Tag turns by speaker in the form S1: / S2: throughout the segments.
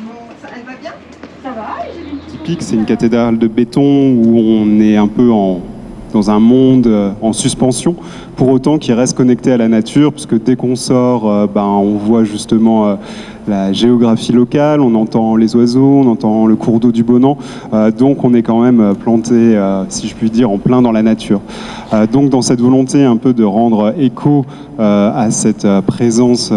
S1: Elle va bien?
S2: Ça va, j'ai une question.
S3: Typique, c'est une cathédrale de béton où on est un peu dans un monde en suspension, pour autant qu'il reste connecté à la nature, puisque dès qu'on sort, on voit justement la géographie locale, on entend les oiseaux, on entend le cours d'eau du Bonan, donc on est quand même planté, si je puis dire, en plein dans la nature. Donc dans cette volonté un peu de rendre écho à cette présence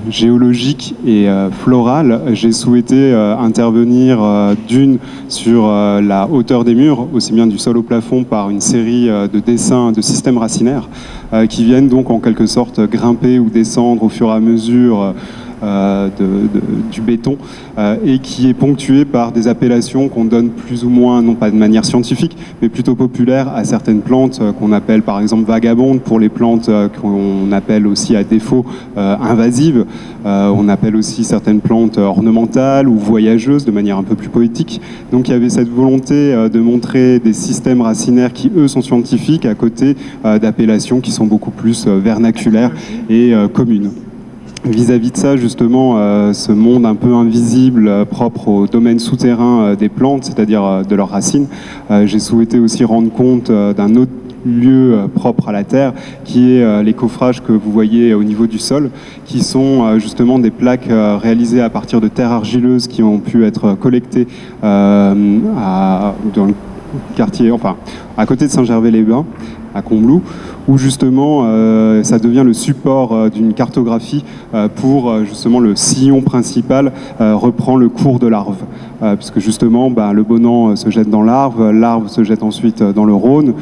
S3: géologique et florale, j'ai souhaité intervenir d'une sur la hauteur des murs, aussi bien du sol au plafond, par une série de dessins de systèmes racinaires qui viennent donc en quelque sorte grimper ou descendre au fur et à mesure du béton et qui est ponctué par des appellations qu'on donne plus ou moins, non pas de manière scientifique, mais plutôt populaire à certaines plantes qu'on appelle par exemple vagabondes, pour les plantes qu'on appelle aussi à défaut invasives. On appelle aussi certaines plantes ornementales ou voyageuses de manière un peu plus poétique. Donc il y avait cette volonté de montrer des systèmes racinaires qui eux sont scientifiques à côté d'appellations qui sont beaucoup plus vernaculaires et communes. Vis-à-vis de ça, justement, ce monde un peu invisible, propre au domaine souterrain des plantes, c'est-à-dire de leurs racines, j'ai souhaité aussi rendre compte d'un autre lieu propre à la Terre, qui est les coffrages que vous voyez au niveau du sol, qui sont justement des plaques réalisées à partir de terres argileuses qui ont pu être collectées dans le quartier, enfin, à côté de Saint-Gervais-les-Bains, à Combloux, où justement ça devient le support d'une cartographie pour justement le sillon principal reprend le cours de l'Arve. Puisque justement le Bonan se jette dans l'Arve, l'Arve se jette ensuite dans le Rhône.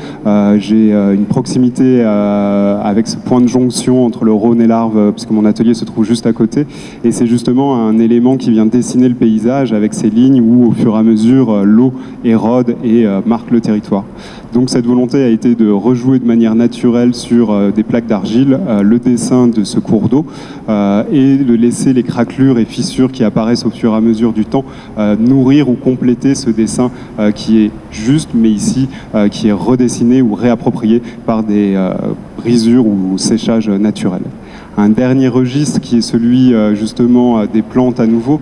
S3: J'ai une proximité avec ce point de jonction entre le Rhône et l'Arve, puisque mon atelier se trouve juste à côté. Et c'est justement un élément qui vient dessiner le paysage avec ces lignes où au fur et à mesure l'eau érode et marque le territoire. Donc cette volonté a été de rejouer de manière naturelle sur des plaques d'argile le dessin de ce cours d'eau et de laisser les craquelures et fissures qui apparaissent au fur et à mesure du temps nourrir ou compléter ce dessin qui est juste, mais ici qui est redessiné ou réapproprié par des brisures ou séchages naturels. Un dernier registre qui est celui justement des plantes à nouveau,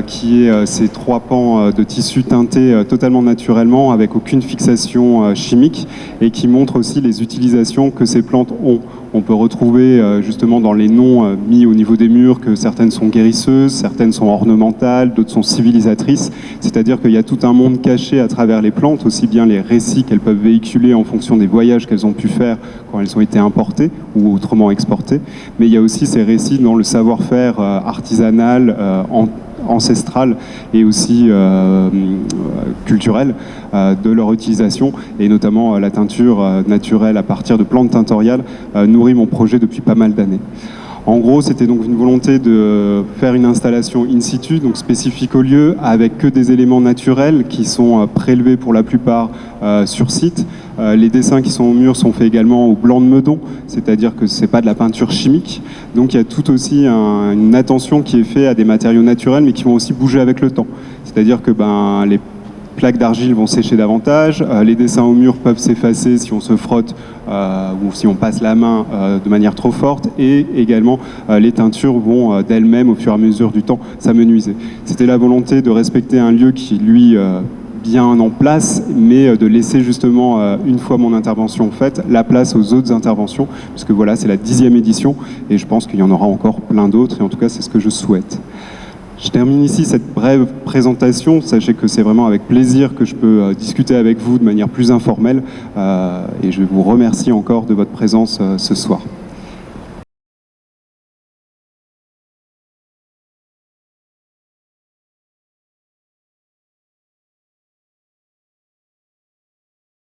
S3: qui est ces trois pans de tissu teintés totalement naturellement avec aucune fixation chimique et qui montre aussi les utilisations que ces plantes ont. On peut retrouver justement dans les noms mis au niveau des murs que certaines sont guérisseuses, certaines sont ornementales, d'autres sont civilisatrices. C'est-à-dire qu'il y a tout un monde caché à travers les plantes, aussi bien les récits qu'elles peuvent véhiculer en fonction des voyages qu'elles ont pu faire quand elles ont été importées ou autrement exportées. Mais il y a aussi ces récits dans le savoir-faire artisanal, ancestrale et aussi culturelle de leur utilisation, et notamment la teinture naturelle à partir de plantes tintoriales nourrit mon projet depuis pas mal d'années. En gros, c'était donc une volonté de faire une installation in situ, donc spécifique au lieu, avec que des éléments naturels qui sont prélevés pour la plupart sur site. Les dessins qui sont au mur sont faits également au blanc de Meudon, c'est-à-dire que ce n'est pas de la peinture chimique. Donc il y a tout aussi une attention qui est faite à des matériaux naturels, mais qui vont aussi bouger avec le temps. C'est-à-dire que les plaques d'argile vont sécher davantage, les dessins au mur peuvent s'effacer si on se frotte ou si on passe la main de manière trop forte, et également les teintures vont d'elles-mêmes au fur et à mesure du temps s'amenuiser. C'était la volonté de respecter un lieu qui lui bien en place, mais de laisser justement, une fois mon intervention faite, la place aux autres interventions, puisque voilà, c'est la 10e édition et je pense qu'il y en aura encore plein d'autres, et en tout cas c'est ce que je souhaite. Je termine ici cette brève présentation. Sachez que c'est vraiment avec plaisir que je peux discuter avec vous de manière plus informelle et je vous remercie encore de votre présence ce soir.